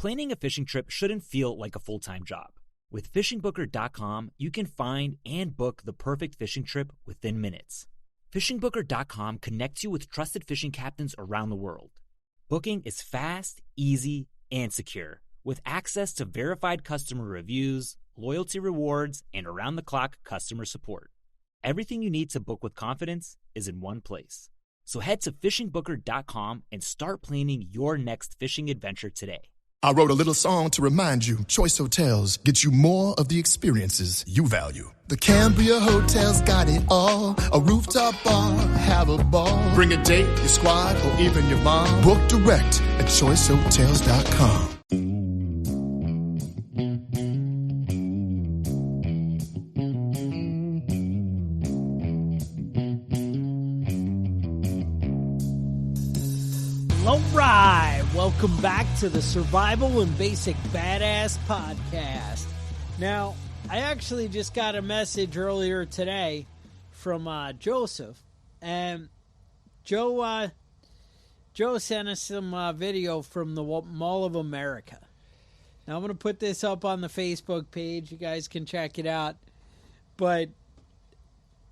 Planning a fishing trip shouldn't feel like a full-time job. With FishingBooker.com, you can find and book the perfect fishing trip within minutes. FishingBooker.com connects you with trusted fishing captains around the world. Booking is fast, easy, and secure, with access to verified customer reviews, loyalty rewards, and around-the-clock customer support. Everything you need to book with confidence is in one place. So head to FishingBooker.com and start planning your next fishing adventure today. I wrote a little song to remind you, Choice Hotels get you more of the experiences you value. The Cambria Hotel's got it all. A rooftop bar, have a ball. Bring a date, your squad, or even your mom. Book direct at choicehotels.com. All right, welcome back to the Survival and Basic Badass Podcast. Now, I actually just got a message earlier today from Joseph, and Joe sent us some video from the Mall of America. Now, I'm going to put this up on the Facebook page. You guys can check it out, but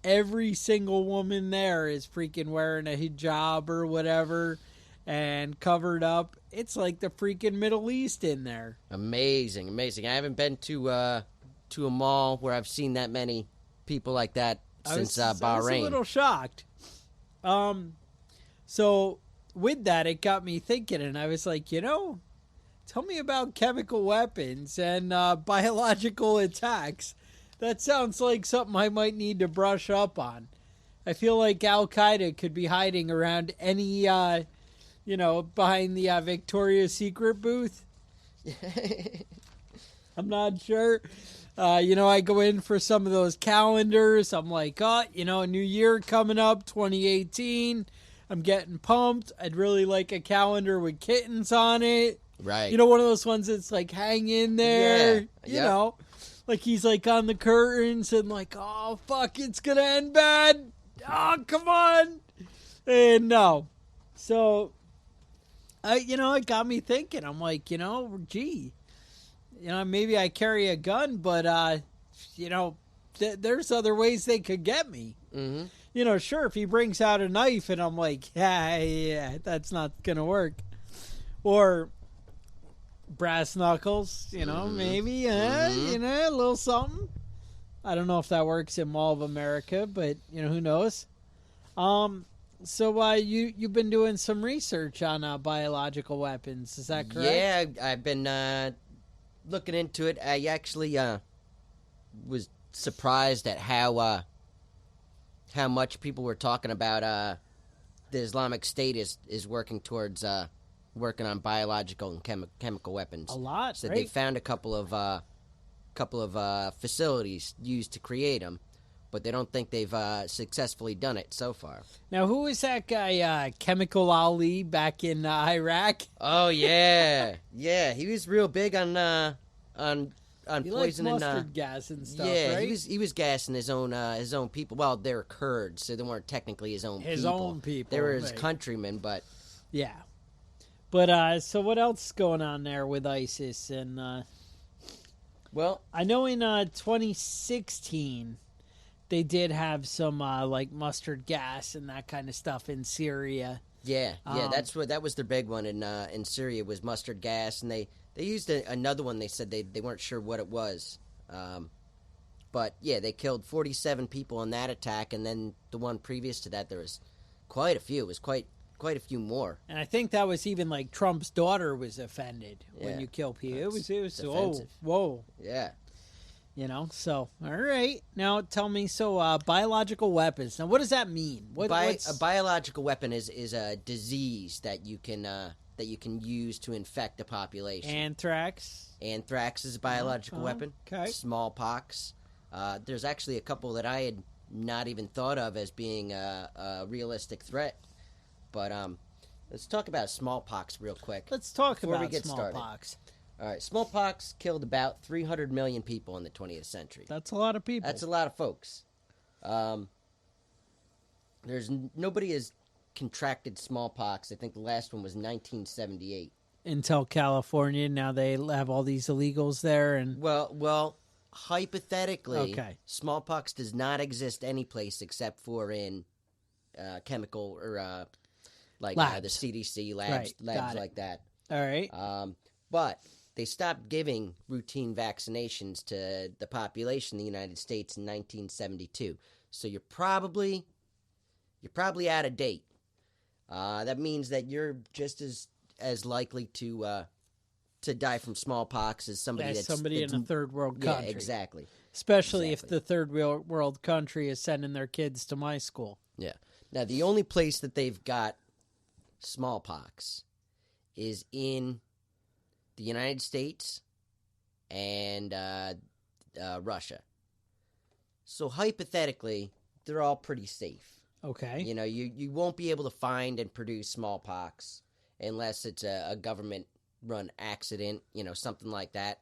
every single woman there is freaking wearing a hijab or whatever, and covered up. It's like the freaking Middle East in there. Amazing, amazing. I haven't been to a mall where I've seen that many people like that since Bahrain. I was a little shocked. So with that, it got me thinking, and I was like, tell me about chemical weapons and biological attacks. That sounds like something I might need to brush up on. I feel like Al-Qaeda could be hiding around any behind the Victoria's Secret booth. I'm not sure. I go in for some of those calendars. I'm like, a new year coming up, 2018. I'm getting pumped. I'd really like a calendar with kittens on it. Right. One of those ones that's like hang in there. Yeah. Like he's like on the curtains and like, oh, fuck, it's going to end bad. Oh, come on. And no. So... it got me thinking. I'm like, maybe I carry a gun, but, there's other ways they could get me. Mm-hmm. Sure, if he brings out a knife and I'm like, yeah, that's not going to work. Or brass knuckles, maybe, a little something. I don't know if that works in Mall of America, but, who knows? So you've been doing some research on biological weapons, is that correct? Yeah, I've been looking into it. I actually was surprised at how much people were talking about the Islamic State is working towards working on biological and chemical weapons. A lot, so right? They found a couple of facilities used to create them. But they don't think they've successfully done it so far. Now, who is that guy, Chemical Ali, back in Iraq? Oh, yeah. Yeah, he was real big on he poisoning mustard gas and stuff, yeah, right? he was gassing his own people. Well, they were Kurds, so they weren't technically his own people. They were his countrymen, but... Yeah. But, so what else is going on there with ISIS? And, well... I know in 2016... they did have some mustard gas and that kind of stuff in Syria. Yeah, that was their big one in Syria was mustard gas, and they used another one. They said they weren't sure what it was, but yeah, they killed 47 people in that attack, and then the one previous to that there was quite a few. It was quite a few more. And I think that was even like Trump's daughter was offended when you kill people. It was offensive. Whoa. Yeah. So, all right. Now, tell me, biological weapons. Now, what does that mean? A biological weapon is a disease that you can use to infect a population. Anthrax? Anthrax is a biological weapon. Okay. Smallpox. There's actually a couple that I had not even thought of as being a realistic threat. But let's talk about smallpox real quick. Let's talk before about we get smallpox. Started. All right, smallpox killed about 300 million people in the 20th century. That's a lot of people. That's a lot of folks. Nobody has contracted smallpox. I think the last one was 1978. until California. Now they have all these illegals there, and Well, hypothetically, Okay. smallpox does not exist any place except for in chemical or the Labs. CDC labs, Right, got labs it. like that. all right, But they stopped giving routine vaccinations to the population in the United States in 1972. So you're probably out of date. That means that you're just as likely to die from smallpox as somebody as that's somebody in a third world yeah, country, exactly. especially if exactly. the third world country is sending their kids to my school. Yeah. Now the only place that they've got smallpox is in the United States and Russia. So hypothetically, they're all pretty safe. Okay, You know, you won't be able to find and produce smallpox unless it's a government-run accident, something like that.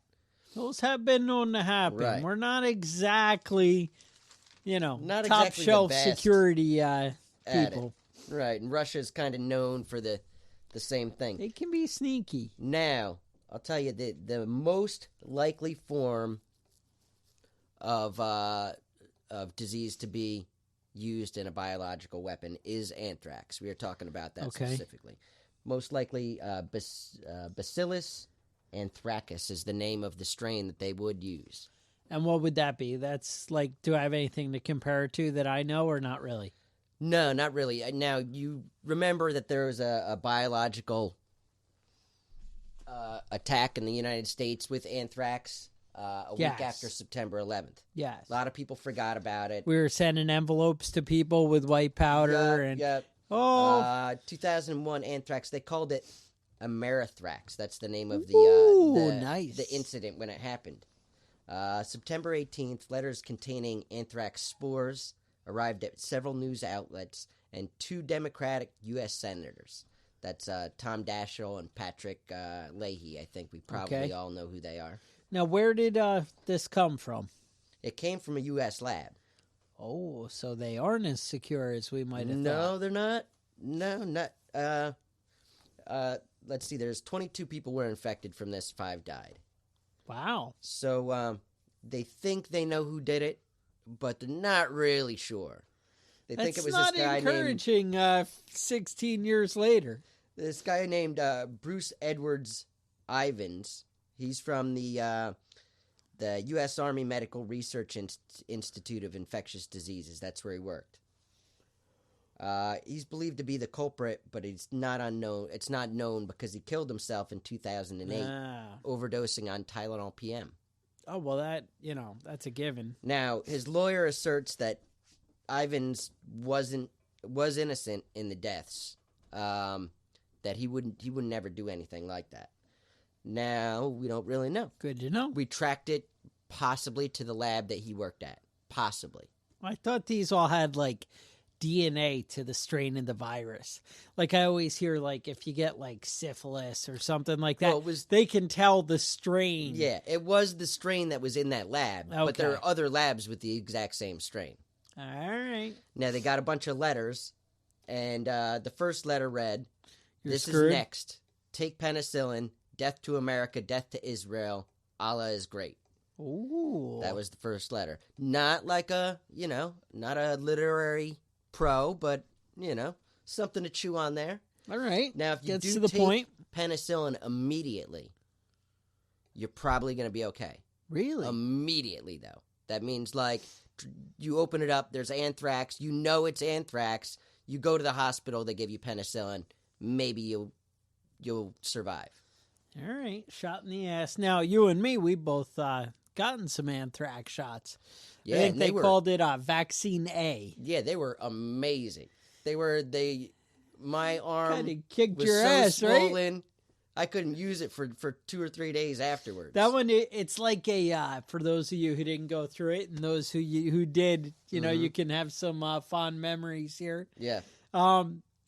those have been known to happen. Right. We're not exactly, Not top exactly the shelf best security at people. it. Right, and Russia's kind of known for the same thing. They can be sneaky. Now, I'll tell you the most likely form of disease to be used in a biological weapon is anthrax. We are talking about that Okay. specifically. Most likely, Bacillus anthracus is the name of the strain that they would use. And what would that be? That's like, do I have anything to compare it to that I know, or not really? No, not really. Now, you remember that there was a biological attack in the United States with anthrax a Yes. week after September 11th. Yes. A lot of people forgot about it. We were sending envelopes to people with white powder and 2001 anthrax. They called it Amerithrax. That's the name of Ooh, nice. the incident when it happened. September 18th, letters containing anthrax spores arrived at several news outlets and 2 Democratic U.S. senators. That's Tom Daschle and Patrick Leahy. I think we probably Okay. all know who they are. Now, where did this come from? It came from a U.S. lab. Oh, so they aren't as secure as we might have No, thought. they're not. No, not. Let's see. There's 22 people were infected from this. 5 died. Wow. So they think they know who did it, but they're not really sure. They think That's it was not this guy named encouraging 16 years later. Bruce Edwards Ivins. He's from the U.S. Army Medical Research Institute of Infectious Diseases. That's where he worked. He's believed to be the culprit, but it's not unknown. It's not known because he killed himself in 2008, overdosing on Tylenol PM. Oh, well, that's a given. Now, his lawyer asserts that Ivins was innocent in the deaths. That he wouldn't ever do anything like that. Now, we don't really know. Good to know. We tracked it possibly to the lab that he worked at. Possibly. I thought these all had, like, DNA to the strain of the virus. Like, I always hear, like, if you get, like, syphilis or something like that, Well, they can tell the strain. Yeah, it was the strain that was in that lab, but there Okay. are other labs with the exact same strain. All right. Now, they got a bunch of letters, and the first letter read, You're "This screwed. is next. Take penicillin. Death to America. Death to Israel. Allah is great." Ooh. That was the first letter. Not like not a literary pro, but, something to chew on there. All right. Now, if you Gets do to the take point. penicillin immediately, you're probably going to be okay. Really? Immediately, though. That means, like, you open it up, there's anthrax, you know it's anthrax, you go to the hospital, they give you penicillin, maybe you'll survive. All right. Shot in the ass. Now, you and me, we both gotten some anthrax shots. Yeah, I think and they were, called it Vaccine A. Yeah, they were amazing. My arm Kind of kicked was your so ass, right? swollen, I couldn't use it for 2 or 3 days afterwards. That one, it's like a, for those of you who didn't go through it and those who did, you can have some fond memories here. Yeah.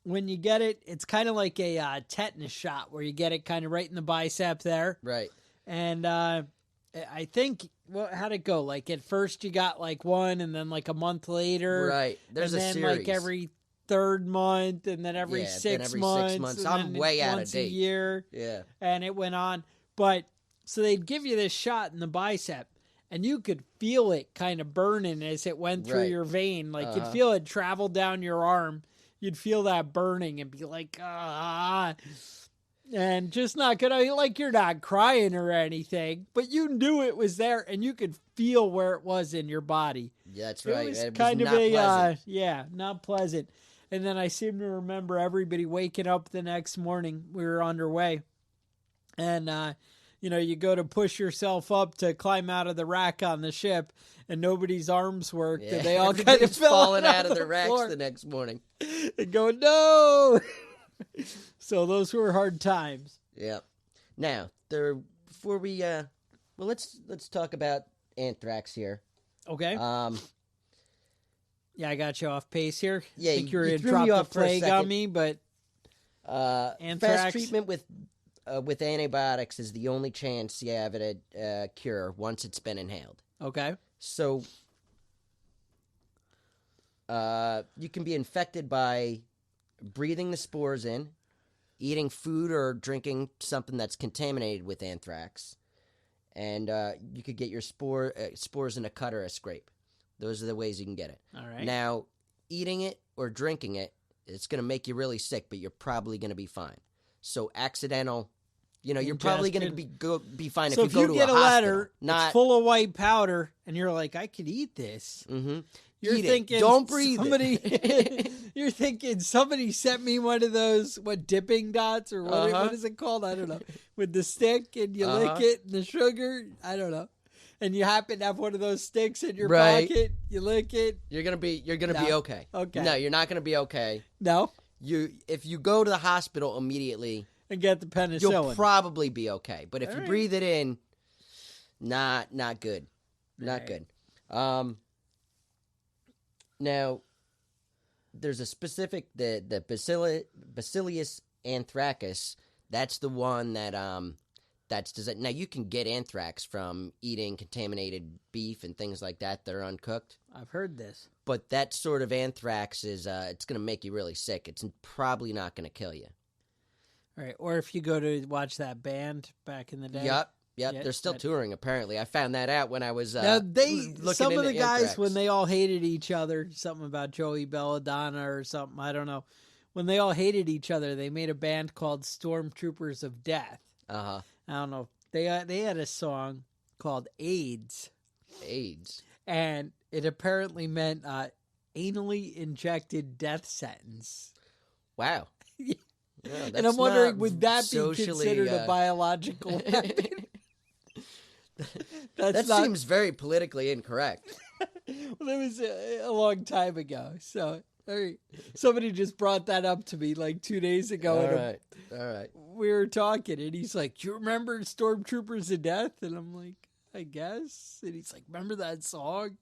When you get it, it's kind of like a tetanus shot where you get it kind of right in the bicep there. Right. And I think, how'd it go? Like at first you got like one and then like a month later. Right. There's and a then series. like every third month, and then every, Yeah, 6 then every 6 months. months. And I'm then way out of once date. a year. Yeah. And it went on. But so they'd give you this shot in the bicep, and you could feel it kind of burning as it went through Right. your vein. Like you'd Uh-huh. feel it travel down your arm. You'd feel that burning and be like, ah. And just not good. I mean, like you're not crying or anything, but you knew it was there, and you could feel where it was in your body. Yeah, that's right. It was It was kind of not pleasant. yeah, not pleasant. And then I seem to remember everybody waking up the next morning. We were underway, and you go to push yourself up to climb out of the rack on the ship, and nobody's arms worked, Yeah. and they all kind of Everybody's fell falling out of the the racks floor the next morning. and going no. So those were hard times. Yeah. Now, before we let's talk about anthrax here. Okay. Yeah, I got you off pace here. Yeah, I think you were you going to threw drop me the off for a plague on second. me, but Anthrax? Fast treatment with antibiotics is the only chance you have at a cure once it's been inhaled. okay. So, you can be infected by breathing the spores in, eating food or drinking something that's contaminated with anthrax, and you could get your spores in a cut or a scrape. Those are the ways you can get it. All right. Now, eating it or drinking it, it's going to make you really sick, but you're probably going to be fine. So accidental, you're probably going to be fine So if you go to get a a hospital. letter, Not it's full of white powder, and you're like, I could eat this. Mhm. You're Eat it. thinking, Don't breathe somebody, it. you're thinking somebody sent me one of those dipping dots or what is it called? I don't know. With the stick, and you lick it, and the sugar. I don't know. And you happen to have one of those sticks in your Right. pocket. You lick it. You're gonna be No. okay. Okay. No, you're not gonna be okay. No, If you go to the hospital immediately, and get the penicillin. you'll probably be okay. But if All you right. breathe it in, not good. Not Right. good. Now, there's a specific the Bacillus anthracus. That's the one that's designed. Now you can get anthrax from eating contaminated beef and things like that are uncooked. I've heard this. But that sort of anthrax is it's going to make you really sick. It's probably not going to kill you. All right. Or if you go to watch that band back in the day. Yep. Yeah, They're still that- touring. Apparently, I found that out when I was Now looking some of the into guys anthrax. when they all hated each other, something about Joey Belladonna or something, I don't know. When they all hated each other, they made a band called Stormtroopers of Death. I don't know. They had a song called AIDS, AIDS. and it apparently meant anally injected death sentence. Wow. Yeah. Yeah, And that's I'm wondering, not would that be socially, considered a biological weapon? that not- seems very politically incorrect. Well, it was a long time ago. So somebody just brought that up to me like 2 days ago. and All right. we were talking, and he's like, "Do you remember Stormtroopers of Death?" And I'm like, "I guess." And he's like, "Remember that song?"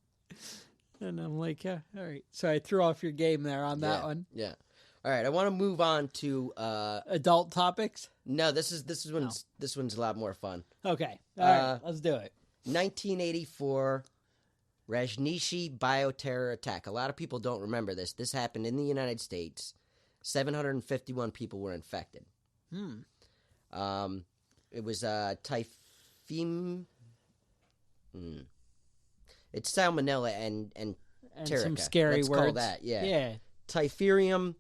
And I'm like, "Yeah, all right." So I threw off your game there on that one. Yeah. All right. I want to move on to Adult topics. no. This one's a lot more fun. Okay, all right, let's do it. 1984 Rajneeshi bioterror attack. A lot of people don't remember this. This happened in the United States. 751 people were infected. It was typhim. It's salmonella and And Terica. some scary Let's words. call that, yeah. Yeah. Typherium.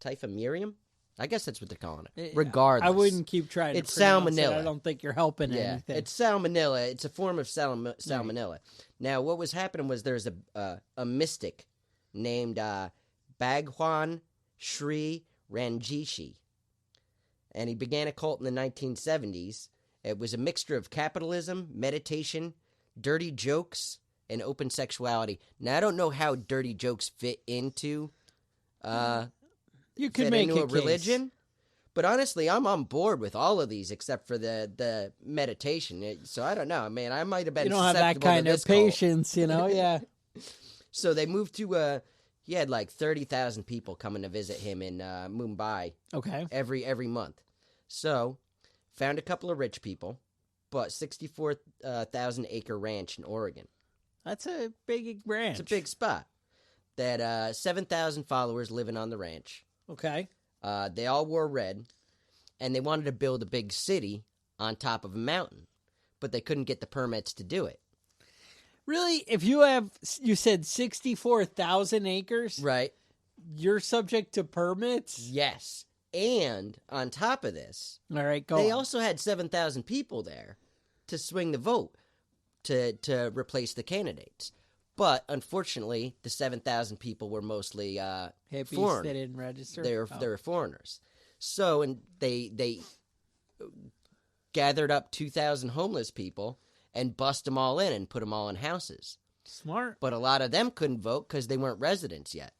Typhimurium. I guess that's what they're calling it. Regardless, I wouldn't keep trying It's to pronounce it. salmonella. I don't think you're helping Yeah, anything. it's salmonella. It's a form of salmonella. Now, what was happening was there's a mystic named Bhagwan Sri Ranjishi, and he began a cult in the 1970s. It was a mixture of capitalism, meditation, dirty jokes, and open sexuality. Now, I don't know how dirty jokes fit into you could make into a a religion. But honestly, I'm on board with all of these except for the meditation. So I don't know, man. I might have been. You don't have that susceptible to kind of this cult. patience, Yeah. So they moved to he had like 30,000 people coming to visit him in Mumbai Okay. every month. So found a couple of rich people, bought 64,000 acre ranch in Oregon. That's a big ranch. It's a big spot. They had 7,000 followers living on the ranch. Okay. They all wore red, and they wanted to build a big city on top of a mountain, but they couldn't get the permits to do it. Really? If you said 64,000 acres, Right. you're subject to permits? Yes. And on top of this, All right, go they on. also had 7,000 people there to swing the vote to replace the candidates. But unfortunately, the 7,000 people were mostly Hippies, foreign. they didn't register? They were foreigners. So and they gathered up 2,000 homeless people and bust them all in and put them all in houses. Smart. But a lot of them couldn't vote because they weren't residents yet.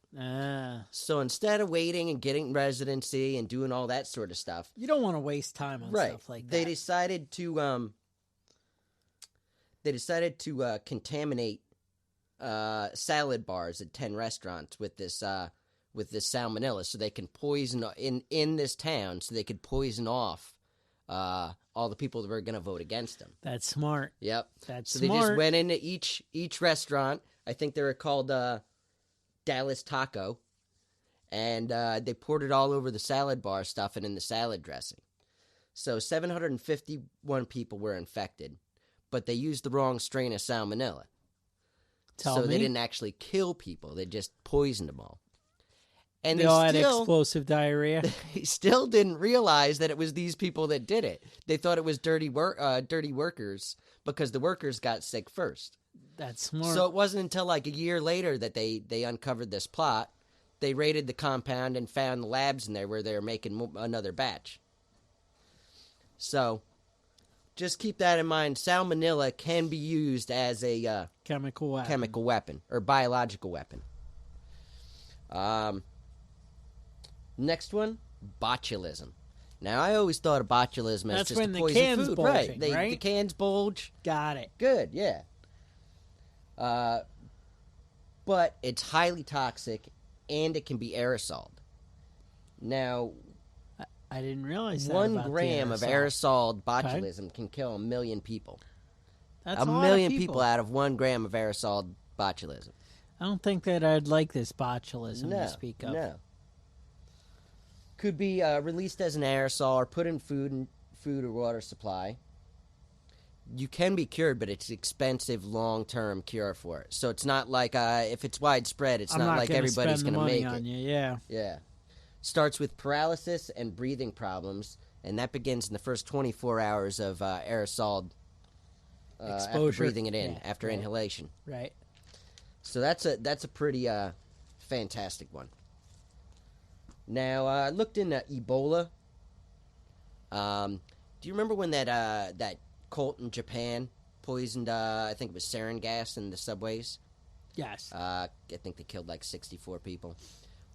So instead of waiting and getting residency and doing all that sort of stuff, You don't want to waste time on stuff like that. they decided to contaminate salad bars at 10 restaurants with this salmonella, so they can poison in this town, so they could poison off all the people that were going to vote against them. That's smart. Yep. That's so smart. they just went into each restaurant. I think they were called Dallas Taco, and they poured it all over the salad bar, stuffing in the salad dressing. So 751 people were infected, but they used the wrong strain of salmonella. Tell They me. didn't actually kill people; they just poisoned them all. And They all had explosive diarrhea. they still didn't realize that it was these people that did it. They thought it was dirty workers because the workers got sick first. That's smart. So it wasn't until like a year later that they uncovered this plot. They raided the compound and found the labs in there where they were making another batch. So just keep that in mind. Salmonella can be used as a chemical weapon or biological weapon. Next one, botulism. Now, I always thought of botulism as That's just when a the poison can's food. bulging, The right? cans bulge. Got it. Good, yeah. But it's highly toxic, and it can be aerosoled. Now, I didn't realize that. 1 about the gram of aerosol botulism can kill 1 million people. That's a lot of million people out of 1 gram of aerosol botulism. I don't think that I'd like this botulism No, to speak of. no. Could be released as an aerosol or put in food or water supply. You can be cured, but it's expensive long-term cure for it. So it's not like if it's widespread, it's I'm not like gonna everybody's spend the going to money make on it. you. Yeah. Yeah. Starts with paralysis and breathing problems, and that begins in the first 24 hours of aerosol after Exposure. breathing it in, Yeah, after right. inhalation. Right. So that's a pretty fantastic one. Now, I looked into Ebola. Do you remember when that cult in Japan poisoned, I think it was sarin gas in the subways? Yes. I think they killed like 64 people.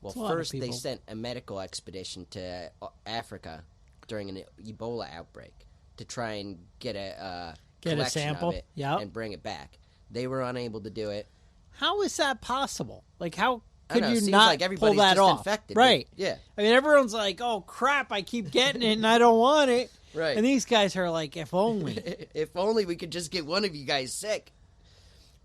Well, That's a lot of first they people. sent a medical expedition to Africa during an Ebola outbreak to try and get a collection sample? of it Yep. and bring it back. They were unable to do it. How is that possible? Like, how I could don't know, you seems not like pull everybody's that just off? infected. Right. Yeah. I mean, everyone's like, "Oh crap! I keep getting it, and I don't want it." Right. And these guys are like, "If only." If only we could just get one of you guys sick.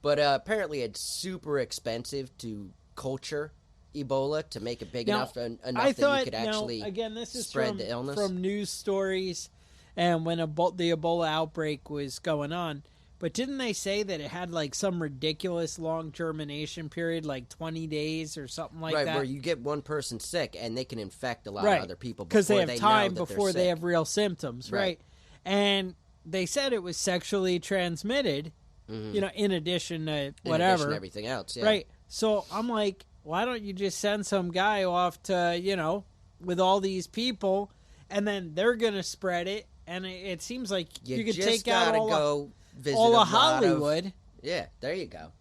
But apparently it's super expensive to culture Ebola to make it big Now, enough that I thought, you could actually again, this is spread the illness. from news stories, and when the Ebola outbreak was going on. But didn't they say that it had like some ridiculous long germination period, like 20 days or something like right, that? where you get one person sick and they can infect a lot Right. of other people because they before have know time that they're before they sick. have real symptoms, right? Right. And they said it was sexually transmitted, in addition to In addition whatever, to everything else, yeah. right? So I'm like, why don't you just send some guy off to, with all these people, and then they're gonna spread it, and it seems like you could just take out gotta all go visit all a of lot Hollywood. Yeah, there you go.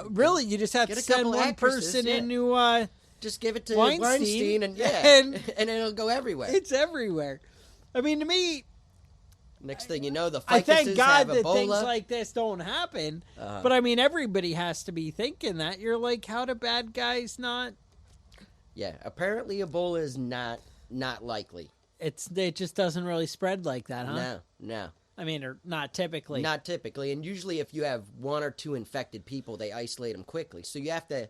Really, you just have Get to a send couple one actresses, person yeah. into. Just give it to Weinstein, Weinstein and and- and it'll go everywhere. It's everywhere. I mean, to me, Next thing you know, the I thank ficuses God have that Ebola. things like this don't happen. Uh-huh. But I mean, everybody has to be thinking that. You're like, how do bad guys not? Yeah, apparently Ebola is not likely. It just doesn't really spread like that, huh? No. I mean, or not typically. Not typically. And usually if you have one or two infected people, they isolate them quickly. So you have to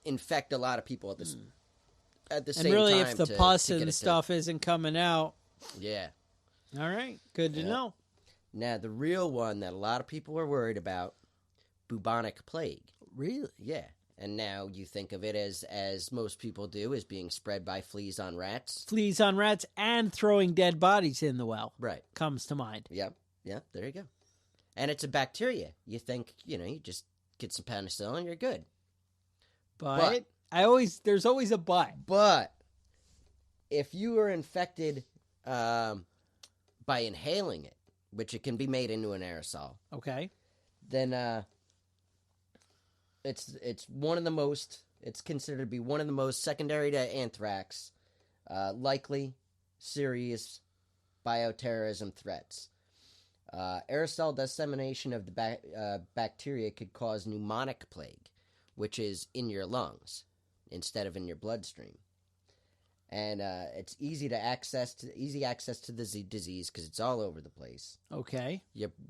infect a lot of people at the same time. And really, if the pus get and it stuff isn't coming out, yeah. all right, good to know. Now, the real one that a lot of people are worried about, bubonic plague. Really? Yeah. And now you think of it as most people do, as being spread by fleas on rats. Fleas on rats and throwing dead bodies in the well. Right. Comes to mind. Yep. There you go. And it's a bacteria. You think, you just get some penicillin, you're good. But there's always a but. But if you are infected by inhaling it, which it can be made into an aerosol, okay, then it's considered to be one of the most, secondary to anthrax, likely serious bioterrorism threats. Aerosol dissemination of the bacteria could cause pneumonic plague, which is in your lungs instead of in your bloodstream. And it's easy access to the disease because it's all over the place. Okay.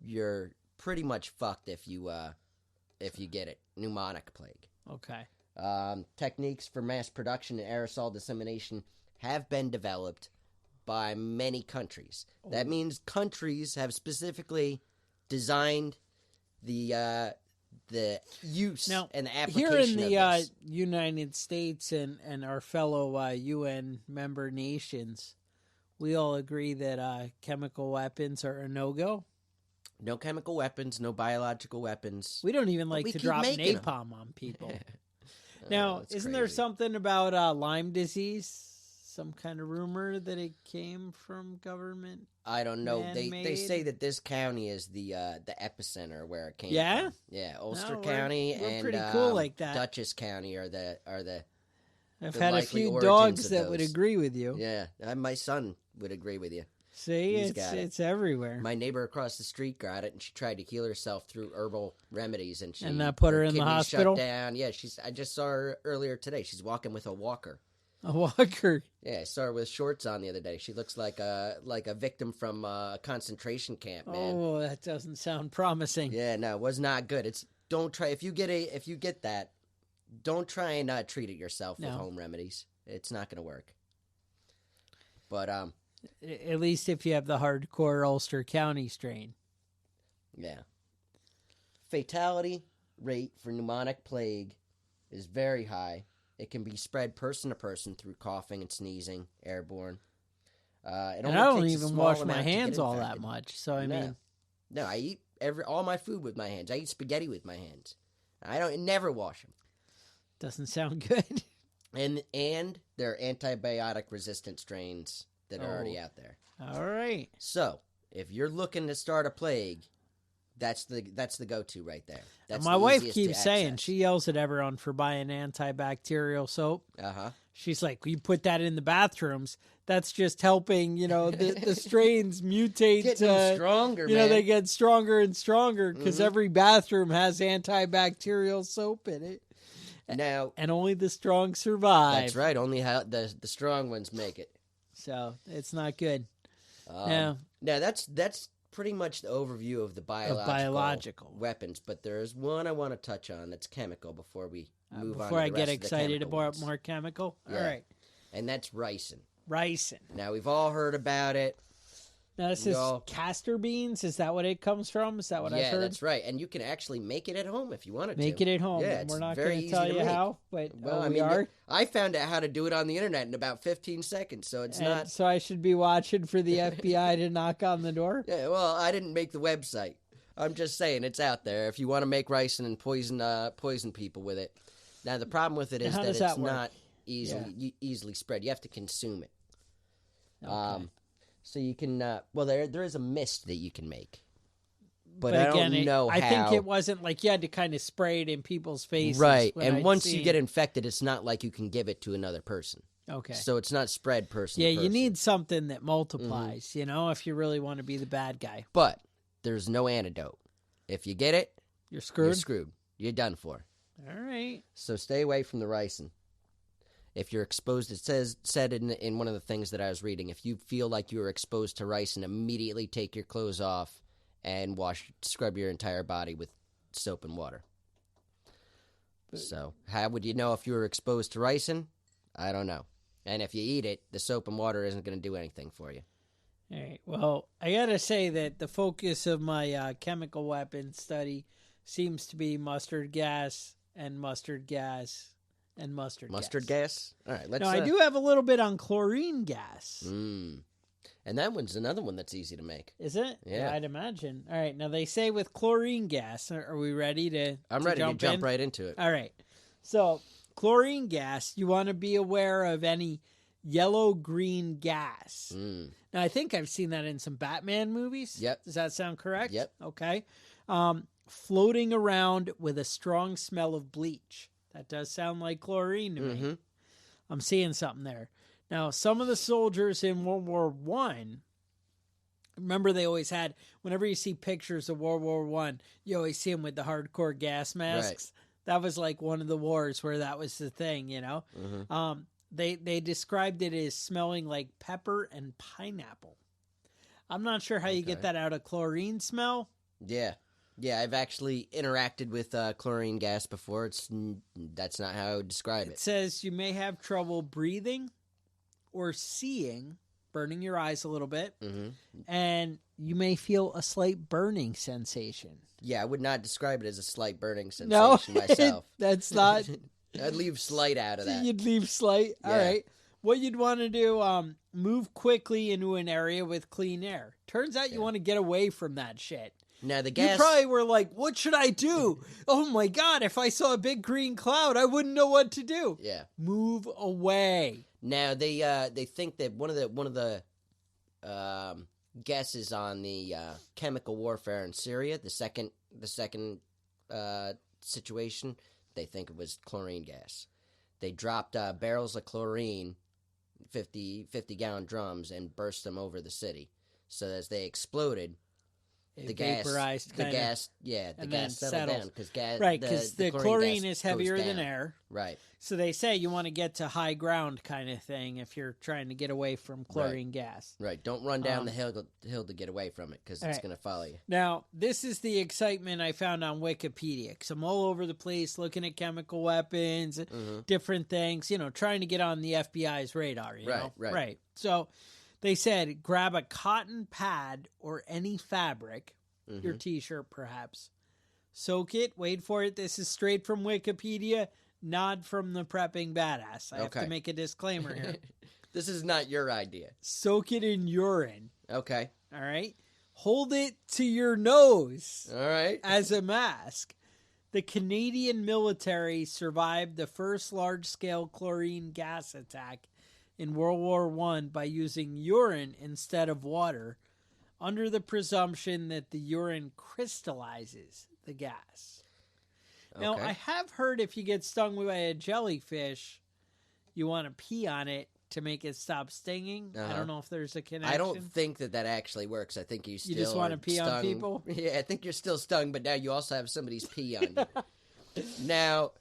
You're pretty much fucked if you get it. Pneumonic plague. Okay. Techniques for mass production and aerosol dissemination have been developed by many countries. Oh. That means countries have specifically designed the use and the application here in the of this. United States and our fellow UN member nations, we all agree that chemical weapons are a no-go. No chemical weapons, no biological weapons. We don't even like to drop napalm on people. Now, isn't there something about Lyme disease? Some kind of rumor that it came from government? I don't know. They say that this county is the epicenter where it came from. Yeah, Ulster County we're and pretty cool like that. Dutchess County are the I've had a few dogs that would agree with you. Yeah, my son would agree with you. See, it's everywhere. My neighbor across the street got it, and she tried to heal herself through herbal remedies, and put her in the hospital. Shut down. Yeah, I just saw her earlier today. She's walking with a walker. A walker. Yeah, I saw her with shorts on the other day. She looks like a victim from a concentration camp, man. Oh, that doesn't sound promising. Yeah, no, it was not good. Don't try if you get that, don't try and treat it yourself with home remedies. It's not going to work. But at least if you have the hardcore Ulster County strain. Yeah. Fatality rate for pneumonic plague is very high. It can be spread person to person through coughing and sneezing, airborne. I don't even wash my hands all that much. So I mean, no, I eat all my food with my hands. I eat spaghetti with my hands. I never wash them. Doesn't sound good. And there are antibiotic resistant strains that are already out there. All right. So if you're looking to start a plague, that's the go-to right there. That's my wife keeps saying, she yells at everyone for buying antibacterial soap. Uh-huh. She's like, you put that in the bathrooms. That's just helping, the strains mutate. Getting stronger, man. They get stronger and stronger because every bathroom has antibacterial soap in it. Now, and only the strong survive. That's right. Only the strong ones make it. So it's not good. Now that's pretty much the overview of the biological weapons, but there's one I want to touch on that's chemical before we move on. Before I get excited about more chemical? Yeah. All right. And that's ricin. Ricin. Now, we've all heard about it. Now, this is castor beans? Is that what it comes from? Is that what I've heard? Yeah, that's right. And you can actually make it at home if you wanted to. Make it at home. Yeah, we're not going to tell you how, but we are. I found out how to do it on the internet in about 15 seconds, so it's not... So I should be watching for the FBI to knock on the door? Yeah, well, I didn't make the website. I'm just saying it's out there if you want to make ricin and poison people with it. Now, the problem with it is that it's not easily spread. You have to consume it. Okay. So you can, there is a mist that you can make. But I don't know how. I think it wasn't like you had to kind of spray it in people's faces. Right, and once you get infected, it's not like you can give it to another person. Okay. So it's not spread person to person. Yeah, you need something that multiplies, if you really want to be the bad guy. But there's no antidote. If you get it, you're screwed. You're screwed. You're done for. All right. So stay away from the ricin. If you're exposed, it said in one of the things that I was reading, if you feel like you are exposed to ricin, immediately take your clothes off and scrub your entire body with soap and water. So how would you know if you were exposed to ricin? I don't know. And if you eat it, the soap and water isn't going to do anything for you. All right. Well, I got to say that the focus of my chemical weapons study seems to be mustard gas and mustard gas and mustard gas. Mustard gas? All right. Let's. Now, I do have a little bit on chlorine gas. And that one's another one that's easy to make. Is it? Yeah. I'd imagine. All right. Now, they say with chlorine gas, are we ready to I'm ready to jump right into it. All right. So, chlorine gas, you want to be aware of any yellow-green gas. Now, I think I've seen that in some Batman movies. Yep. Does that sound correct? Yep. Okay. Floating around with a strong smell of bleach. That does sound like chlorine to me. I'm seeing something there. Now, some of the soldiers in World War I, remember they always had, whenever you see pictures of World War I, you always see them with the hardcore gas masks. Right. That was like one of the wars where that was the thing, you know? They described it as smelling like pepper and pineapple. I'm not sure how you get that out of chlorine smell. Yeah, I've actually interacted with chlorine gas before. That's not how I would describe it. It says you may have trouble breathing or seeing, burning your eyes a little bit, and you may feel a slight burning sensation. Yeah, I would not describe it as a slight burning sensation myself. That's not... I'd leave slight out of that. You'd leave slight? Yeah. All right. What you'd want to do, move quickly into an area with clean air. Turns out you want to get away from that shit. Now, the gas... You probably were like, what should I do? Oh, my God, if I saw a big green cloud, I wouldn't know what to do. Yeah. Move away. Now, they think that one of the guesses on the chemical warfare in Syria, the second situation, they think it was chlorine gas. They dropped barrels of chlorine, 50-gallon drums, and burst them over the city. So as they exploded, the gas settled down because gas. Right, because the chlorine gas is heavier goes than down. air. Right. So they say you want to get to high ground kind of thing if you're trying to get away from chlorine gas. Right. Don't run down the hill to get away from it because it's going to follow you. Now, this is the excitement I found on Wikipedia because I'm all over the place looking at chemical weapons, different things, trying to get on the FBI's radar. You know? Right. So they said grab a cotton pad or any fabric, your T-shirt perhaps, soak it, wait for it. This is straight from Wikipedia. Not from the Prepping Badass. I have to make a disclaimer here. This is not your idea. Soak it in urine. Okay. All right. Hold it to your nose. All right. As a mask. The Canadian military survived the first large-scale chlorine gas attack in World War I by using urine instead of water, under the presumption that the urine crystallizes the gas. Now, I have heard if you get stung by a jellyfish, you want to pee on it to make it stop stinging. I don't know if there's a connection. I don't think that actually works. I think you just want to pee on people? Yeah, I think you're still stung, but now you also have somebody's pee on you. Now,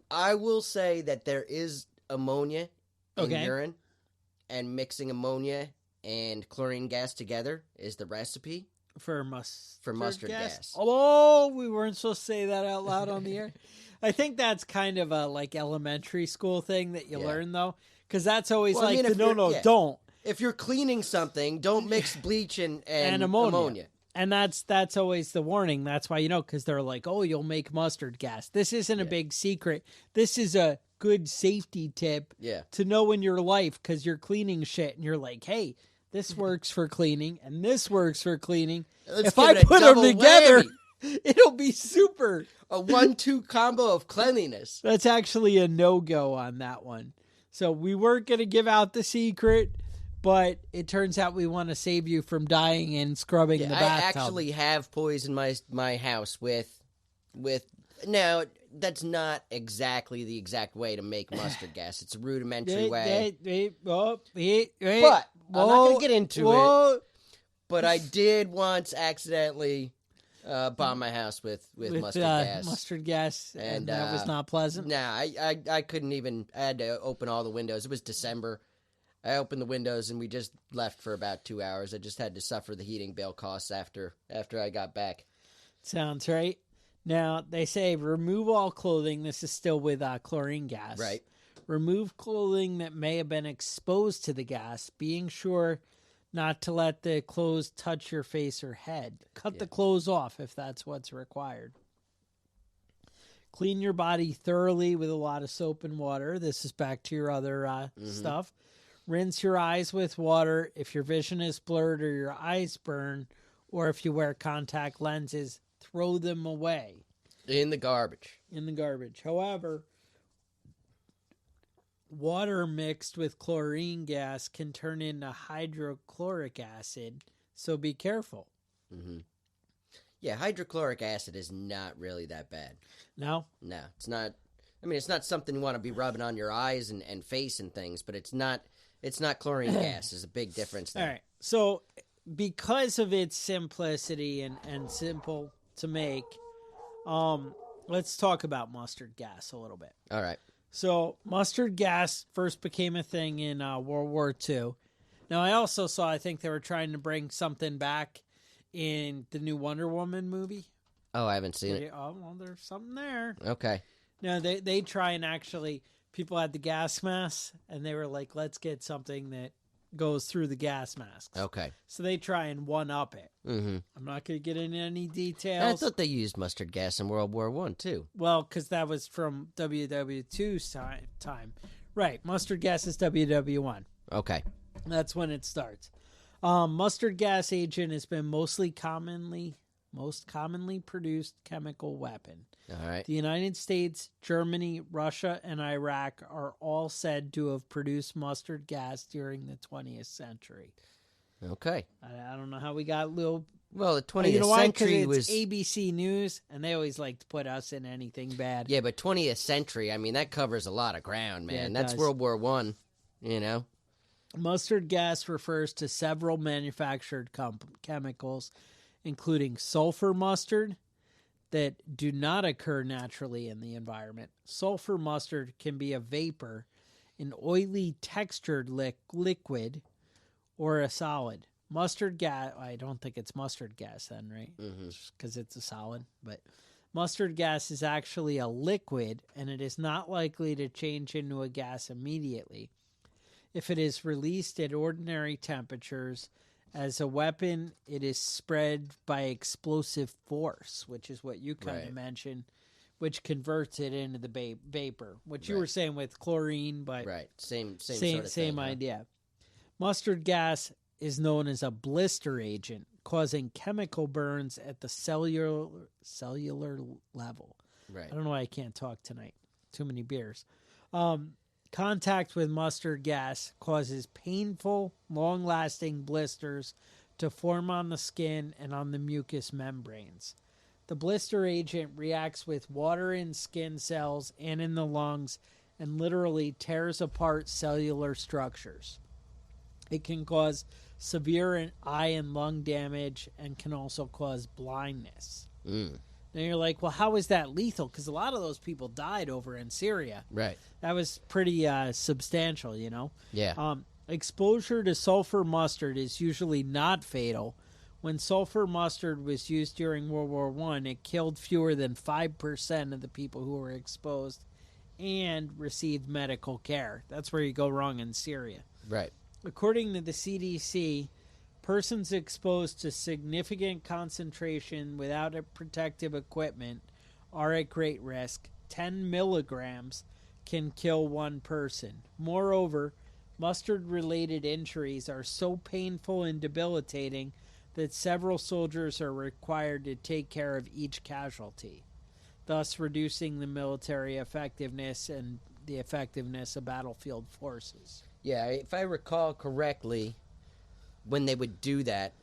I will say that there is ammonia in urine, and mixing ammonia and chlorine gas together is the recipe. For mustard gas. Oh, we weren't supposed to say that out loud on the air. I think that's kind of a elementary school thing that you learn though, because that's always don't. If you're cleaning something, don't mix bleach and ammonia. And that's always the warning. That's why because they're like, oh, you'll make mustard gas. This isn't a big secret. This is a good safety tip to know in your life because you're cleaning shit and you're like, hey. This works for cleaning, and this works for cleaning. If I put them together, it'll be super. A 1-2 combo of cleanliness. That's actually a no-go on that one. So we weren't going to give out the secret, but it turns out we want to save you from dying and scrubbing the bathtub. I actually have poisoned my house with... Now, that's not exactly the exact way to make mustard gas. It's a rudimentary way. But I'm not going to get into it. But I did once accidentally bomb my house with mustard gas. Mustard gas, and that was not pleasant. Nah, I couldn't even. I had to open all the windows. It was December. I opened the windows, and we just left for about 2 hours. I just had to suffer the heating bill costs after I got back. Sounds right. Now, they say remove all clothing. This is still with chlorine gas. Right. Remove clothing that may have been exposed to the gas, being sure not to let the clothes touch your face or head. Cut the clothes off if that's what's required. Clean your body thoroughly with a lot of soap and water. This is back to your other stuff. Rinse your eyes with water if your vision is blurred or your eyes burn, or if you wear contact lenses, throw them away. In the garbage. However, water mixed with chlorine gas can turn into hydrochloric acid, so be careful. Mm-hmm. Yeah, hydrochloric acid is not really that bad. No, it's not. I mean, it's not something you want to be rubbing on your eyes and face and things, but it's not chlorine gas. There's a big difference there. All right. So because of its simplicity and simple to make, let's talk about mustard gas a little bit. All right. So mustard gas first became a thing in World War II. Now, I think they were trying to bring something back in the new Wonder Woman movie. Oh, I haven't seen it. Oh, well, there's something there. Okay. No, they try and actually, people had the gas masks, and they were like, let's get something that goes through the gas masks. Okay. So they try and one-up it. Mm-hmm. I'm not going to get into any details. I thought they used mustard gas in World War I, too. Well, because that was from WW2's time. Right, mustard gas is WW1. Okay. That's when it starts. Mustard gas agent has been most commonly produced chemical weapon. All right. The United States, Germany, Russia, and Iraq are all said to have produced mustard gas during the 20th century. Okay. I don't know how we got little. Well, the 20th you know why? century It's was ABC News, and they always like to put us in anything bad. Yeah, but 20th century, I mean, that covers a lot of ground, man. Yeah, it That's does. World War I, you know? Mustard gas refers to several manufactured chemicals, including sulfur mustard, that do not occur naturally in the environment. Sulfur mustard can be a vapor, an oily textured liquid, or a solid. Mustard gas, I don't think it's mustard gas then, right? Because it's a solid. But mustard gas is actually a liquid, and it is not likely to change into a gas immediately. If it is released at ordinary temperatures as a weapon, it is spread by explosive force, which is what you kind of mentioned, which converts it into the vapor, which you were saying with chlorine, but same sort of thing, idea. Mustard gas is known as a blister agent, causing chemical burns at the cellular level. Right. I don't know why I can't talk tonight. Too many beers. Contact with mustard gas causes painful, long-lasting blisters to form on the skin and on the mucous membranes. The blister agent reacts with water in skin cells and in the lungs and literally tears apart cellular structures. It can cause severe eye and lung damage and can also cause blindness. Now you're like, well, how is that lethal? Because a lot of those people died over in Syria. Right. That was pretty substantial, you know? Yeah. Exposure to sulfur mustard is usually not fatal. When sulfur mustard was used during World War I, it killed fewer than 5% of the people who were exposed and received medical care. That's where you go wrong in Syria. Right. According to the CDC, persons exposed to significant concentration without a protective equipment are at great risk. 10 milligrams can kill one person. Moreover, mustard-related injuries are so painful and debilitating that several soldiers are required to take care of each casualty, thus reducing the military effectiveness and the effectiveness of battlefield forces. Yeah, if I recall correctly, when they would do that,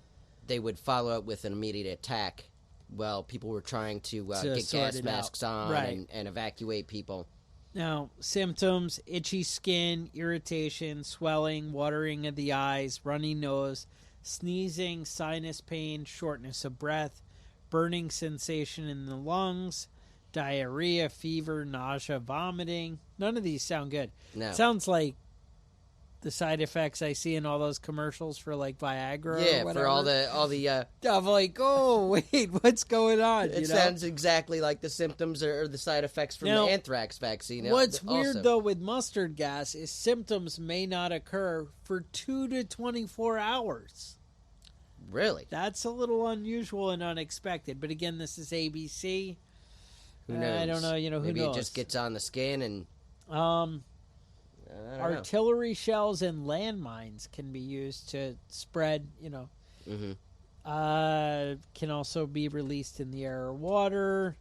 they would follow up with an immediate attack while people were trying to get gas masks on and evacuate people. Now, symptoms: itchy skin, irritation, swelling, watering of the eyes, runny nose, sneezing, sinus pain, shortness of breath, burning sensation in the lungs, diarrhea, fever, nausea, vomiting. None of these sound good. No. Sounds like the side effects I see in all those commercials for like Viagra or Yeah, whatever. for all the I'm like, oh, wait, what's going on? it sounds exactly like the symptoms or the side effects from Now, the anthrax vaccine. What's also. weird, though, with mustard gas is symptoms may not occur for 2 to 24 hours. Really? That's a little unusual and unexpected. But again, this is ABC. Who knows? I don't know. Who Maybe knows? it just gets on the skin and... I don't know. Artillery shells and landmines can be used to spread, Mm-hmm. Can also be released in the air or water.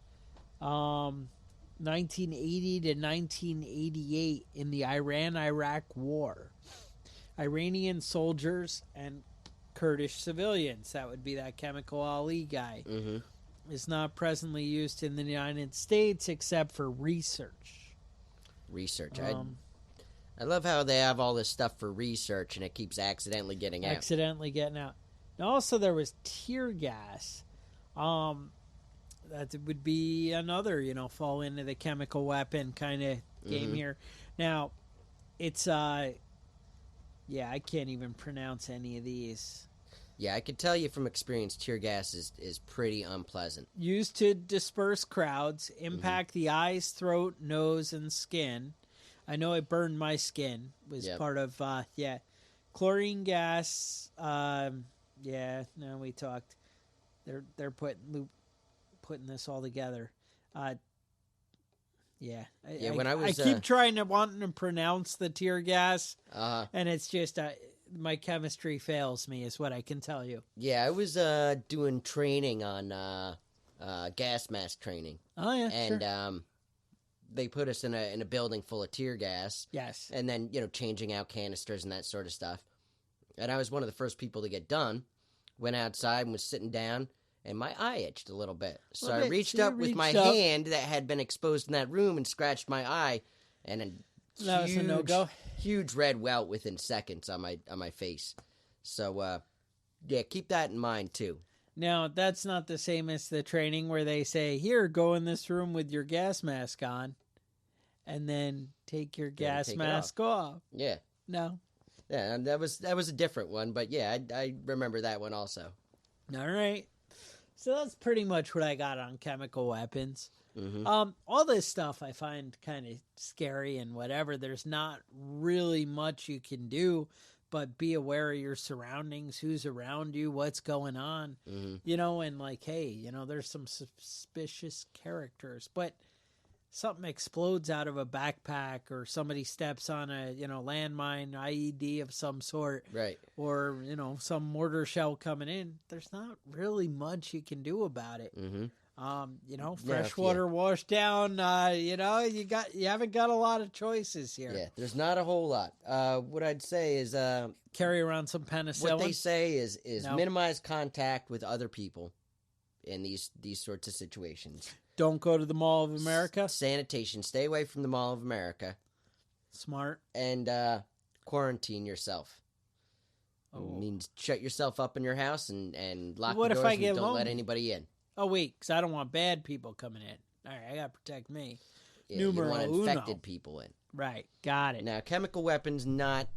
1980 to 1988 in the Iran-Iraq War. Iranian soldiers and Kurdish civilians, that would be that Chemical Ali guy, is not presently used in the United States except for research. I love how they have all this stuff for research and it keeps accidentally getting out. And also there was tear gas. That would be another, fall into the chemical weapon kind of game here. Now, it's, I can't even pronounce any of these. Yeah, I can tell you from experience, tear gas is pretty unpleasant. Used to disperse crowds, impact the eyes, throat, nose, and skin. I know it burned my skin. Was part of chlorine gas. We talked. They're putting this all together. I keep wanting to pronounce the tear gas, and it's just my chemistry fails me, is what I can tell you. Yeah, I was doing training on gas mask training. Oh yeah, and sure. They put us in a building full of tear gas. Yes. And then, changing out canisters and that sort of stuff. And I was one of the first people to get done. Went outside and was sitting down, and my eye itched a little bit. So I reached up with my hand that had been exposed in that room and scratched my eye, and that was a no-go. Huge red welt within seconds on my face. So, keep that in mind, too. Now, that's not the same as the training where they say, here, go in this room with your gas mask on, and then take your gas mask off. Yeah. No. Yeah, and that was a different one, but yeah, I remember that one also. All right. So that's pretty much what I got on chemical weapons. Mm-hmm. All this stuff I find kind of scary and whatever. There's not really much you can do, but be aware of your surroundings, who's around you, what's going on, and like, hey, there's some suspicious characters, but something explodes out of a backpack or somebody steps on a, landmine, IED of some sort, right? Or, some mortar shell coming in. There's not really much you can do about it. Mm-hmm. Fresh water washed down, you haven't got a lot of choices here. Yeah, there's not a whole lot. What I'd say is carry around some penicillin. What they say is minimize contact with other people in these sorts of situations. Don't go to the Mall of America. Sanitation. Stay away from the Mall of America. Smart. And quarantine yourself. It means shut yourself up in your house and lock the doors and don't let anybody in. Oh, wait, because I don't want bad people coming in. All right, I got to protect me. Yeah, you want infected people in. Right, got it. Now, chemical weapons, not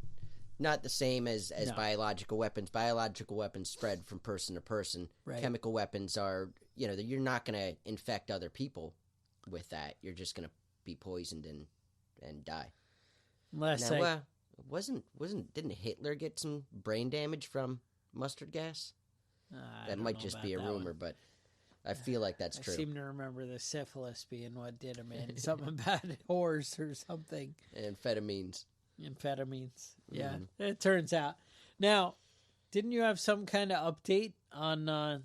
the same as biological weapons. Biological weapons spread from person to person. Right. Chemical weapons are, you're not going to infect other people with that. You're just going to be poisoned and die. Didn't Hitler get some brain damage from mustard gas? That might just be a rumor, but I feel like that's true. I seem to remember the syphilis being what did him in. Something about horse or something. Amphetamines. Yeah, it turns out. Now, didn't you have some kind of update on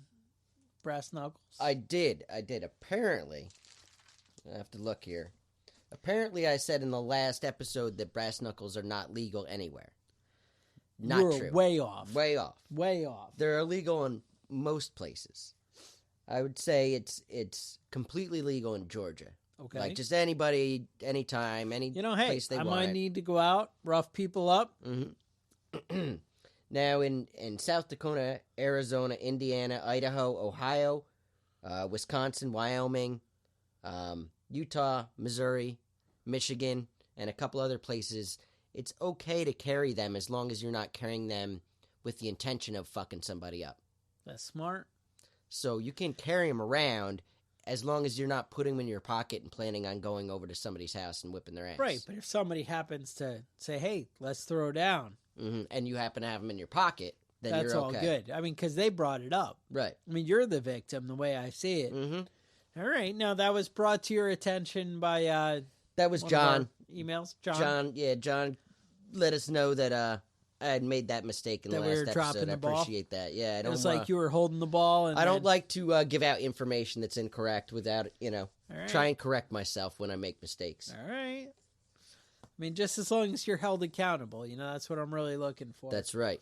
Brass Knuckles? I did. Apparently, I have to look here. Apparently, I said in the last episode that Brass Knuckles are not legal anywhere. Not true. Way off. Way off. Way off. They're illegal in most places. I would say it's completely legal in Georgia. Okay. Like just anybody, anytime, any place they want. I might need to go out, rough people up. Mm-hmm. Now in South Dakota, Arizona, Indiana, Idaho, Ohio, Wisconsin, Wyoming, Utah, Missouri, Michigan, and a couple other places, it's okay to carry them as long as you're not carrying them with the intention of fucking somebody up. That's smart. So you can carry them around as long as you're not putting them in your pocket and planning on going over to somebody's house and whipping their ass. Right, but if somebody happens to say, hey, let's throw down. And you happen to have them in your pocket, then that's you're okay. all good. I mean, because they brought it up. Right. I mean, you're the victim the way I see it. All right. Now, that was brought to your attention by that was one John. of our emails. John? John let us know that I had made that mistake in the That we last were episode. dropping the I ball? appreciate that. Yeah, I It don't was like you were holding the ball. And I don't then- like to give out information that's incorrect without, All right. try and correct myself when I make mistakes. All right. I mean, just as long as you're held accountable, that's what I'm really looking for. That's right.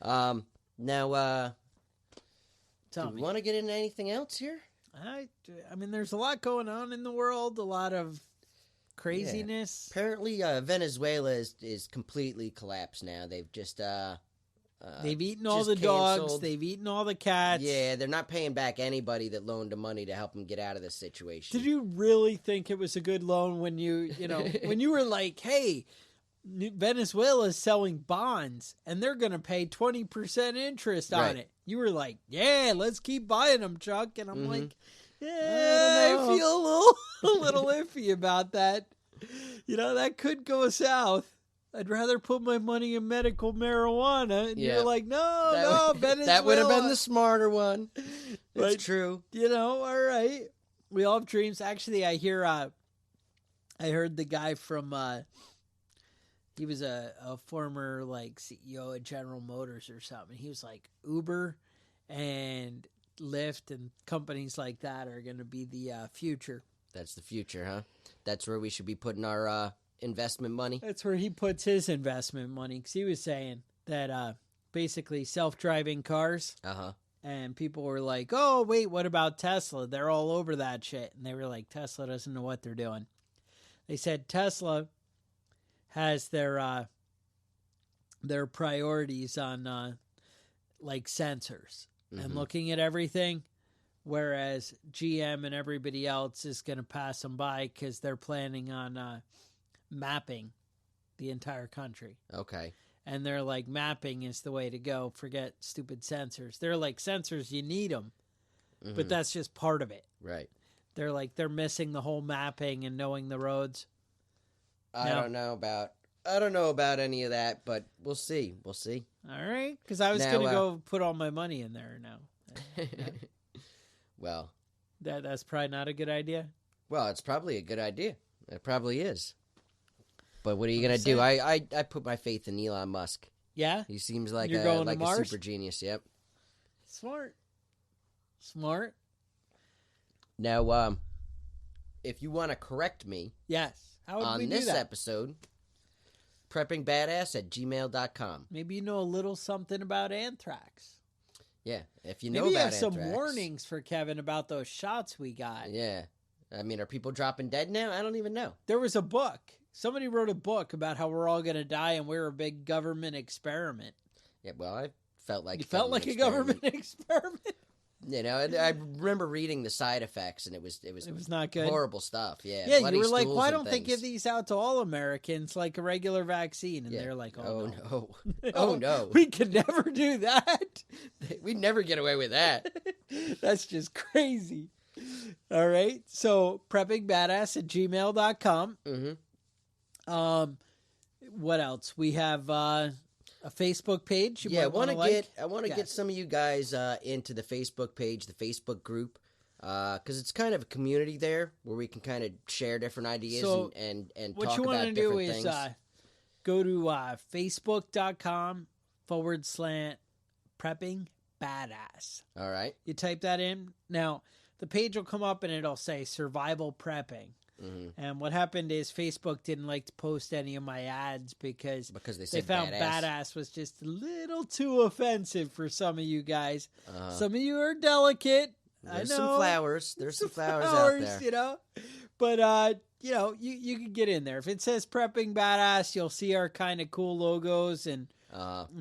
Now, Tell do me. we want to get into anything else here? I mean, there's a lot going on in the world, a lot of craziness. Apparently, Venezuela is completely collapsed now. They've just They've eaten all just the dogs. canceled. They've eaten all the cats. Yeah, they're not paying back anybody that loaned them money to help them get out of this situation. Did you really think it was a good loan when when you were like, hey, Venezuela's selling bonds and they're going to pay 20% interest on Right. it? You were like, yeah, let's keep buying them, Chuck. And I'm like, I yeah, don't I know. feel a little iffy about that. That could go south. I'd rather put my money in medical marijuana. And Yeah. you're like, no, Venezuela. That would have been the smarter one. Right. It's true. All right. We all have dreams. Actually, I heard the guy from, he was a former CEO of General Motors or something. He was like, Uber and Lyft and companies like that are going to be the future. That's the future, huh? That's where we should be putting our investment money. That's where he puts his investment money. Because he was saying that basically self-driving cars. Uh-huh. And people were like, oh, wait, what about Tesla? They're all over that shit. And they were like, Tesla doesn't know what they're doing. They said Tesla has their priorities on sensors and looking at everything, whereas GM and everybody else is going to pass them by because they're planning on mapping the entire country. Okay. And they're like, mapping is the way to go. Forget stupid sensors. They're like, sensors, you need them, but that's just part of it. Right. They're like, they're missing the whole mapping and knowing the roads. I No. don't know about any of that, but we'll see. We'll see. All right, because I was Now, going to go put all my money in there now. Well, That's probably not a good idea. it's probably a good idea. It probably is. But what are you going to saying. do? I put my faith in Elon Musk. Yeah? He seems like You're going to like a Mars? super genius. Yep. Smart. Now, if you want to correct me Yes. How would we on do this that? episode, preppingbadass@gmail.com. Maybe you know a little something about anthrax. Yeah, if you know Maybe you about have some anthrax. warnings for Kevin about those shots we got. Yeah. I mean, are people dropping dead now? I don't even know. There was a book. Somebody wrote a book about how we're all going to die and we're a big government experiment. Yeah, well, I felt like You felt like a government experiment? You know, I remember reading the side effects, and it was It was not good. horrible stuff. Yeah, Yeah, bloody you were like, stools why and don't they give things. these out to all Americans like a regular vaccine? And Yeah. they're like, oh no. no, oh no, We could never do that. we'd never get away with that. That's just crazy. All right. So preppingbadass@gmail.com. Mm-hmm. What else? We have a Facebook page. Yeah, I want to get Yes. get some of you guys into the Facebook page, the Facebook group, because it's kind of a community there where we can kind of share different ideas So, and What talk you want about to do different is things. go to facebook.com/prepping badass. All right. You type that in. Now, the page will come up and it'll say survival prepping. Mm-hmm. And what happened is Facebook didn't like to post any of my ads because Because they they said found badass was just a little too offensive for some of you guys. Some of you are delicate. There's I know. some flowers. There's some flowers out there. You know. But you can get in there. If it says prepping badass, you'll see our kind of cool logos and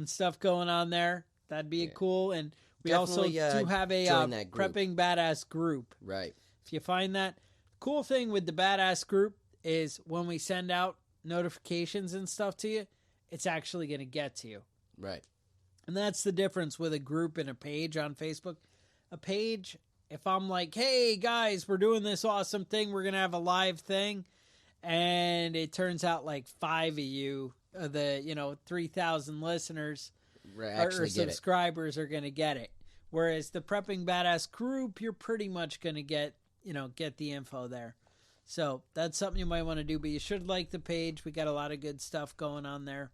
stuff going on there. That'd be cool. And we Definitely, also do have a join that group. prepping badass group. Right. If you find that, cool thing with the badass group is when we send out notifications and stuff to you, it's actually going to get to you. Right. And that's the difference with a group and a page on Facebook. A page, if I'm like, hey, guys, we're doing this awesome thing. We're going to have a live thing. And it turns out like 5 of you, the 3,000 listeners or subscribers are going to get it. Whereas the Prepping Badass group, you're pretty much going to get the info there. So that's something you might want to do, but you should like the page. We got a lot of good stuff going on there.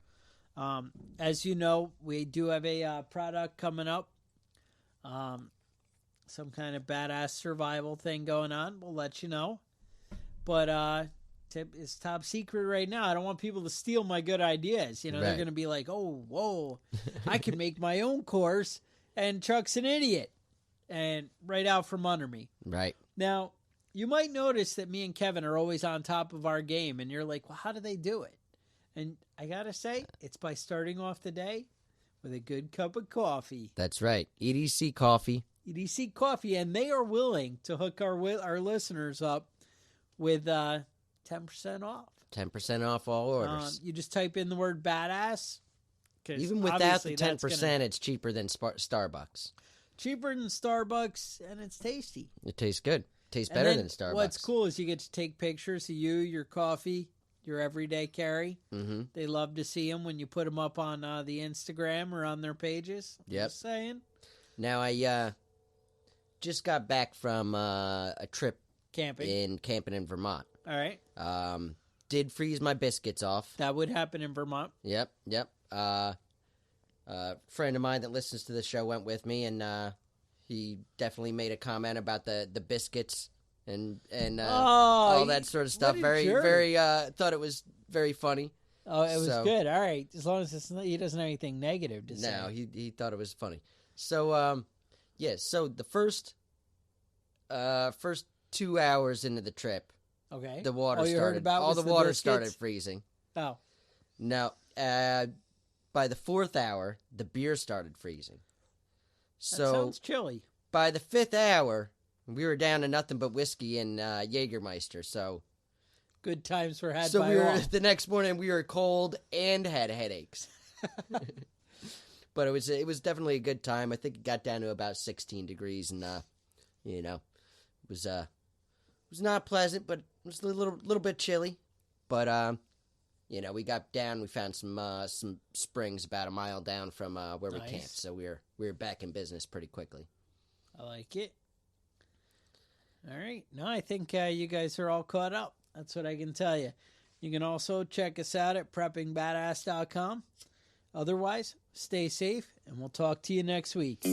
As you know, we do have a product coming up. Some kind of badass survival thing going on. We'll let you know. But it's top secret right now. I don't want people to steal my good ideas. They're going to be like, oh, whoa, I can make my own course, and Chuck's an idiot. And right out from under me. Right. Now, you might notice that me and Kevin are always on top of our game, and you're like, well, how do they do it? And I got to say, it's by starting off the day with a good cup of coffee. That's right. EDC Coffee. EDC Coffee, and they are willing to hook our listeners up with 10% off. 10% off all orders. You just type in the word badass. Even without the 10%, it's cheaper than Starbucks. Cheaper than Starbucks, and it's tasty. It tastes good. Tastes better than Starbucks. What's cool is you get to take pictures of you, your coffee, your everyday carry. Mm-hmm. They love to see them when you put them up on the Instagram or on their pages. Yep. Just saying. Now, I just got back from a trip camping in Vermont. All right. Did freeze my biscuits off. That would happen in Vermont. Yep. A friend of mine that listens to the show went with me, and he definitely made a comment about the biscuits and all that sort of stuff. Very thought it was very funny. Oh, it was good. All right, as long as he doesn't have anything negative to say. No, he thought it was funny. So so the first 2 hours into the trip, okay, the water started freezing. Oh, no. By the 4th hour, the beer started freezing. So that sounds chilly. By the 5th hour, we were down to nothing but whiskey and Jägermeister. So good times were had. So by all. The next morning we were cold and had headaches. But it was definitely a good time. I think it got down to about 16 degrees, and it was not pleasant, but it was a little bit chilly. But we got down. We found some springs about a mile down from where we camped, so we were back in business pretty quickly. I like it. All right. No, I think you guys are all caught up. That's what I can tell you. You can also check us out at preppingbadass.com. Otherwise, stay safe, and we'll talk to you next week.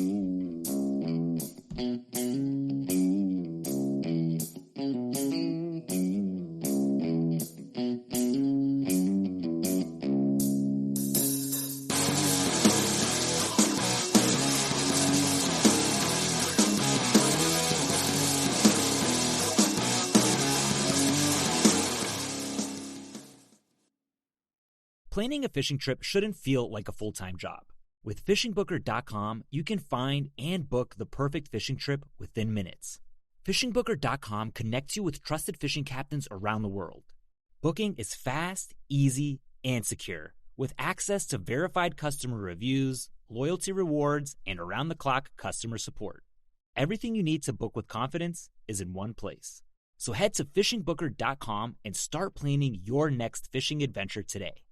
Planning a fishing trip shouldn't feel like a full-time job. With FishingBooker.com, you can find and book the perfect fishing trip within minutes. FishingBooker.com connects you with trusted fishing captains around the world. Booking is fast, easy, and secure, with access to verified customer reviews, loyalty rewards, and around-the-clock customer support. Everything you need to book with confidence is in one place. So head to FishingBooker.com and start planning your next fishing adventure today.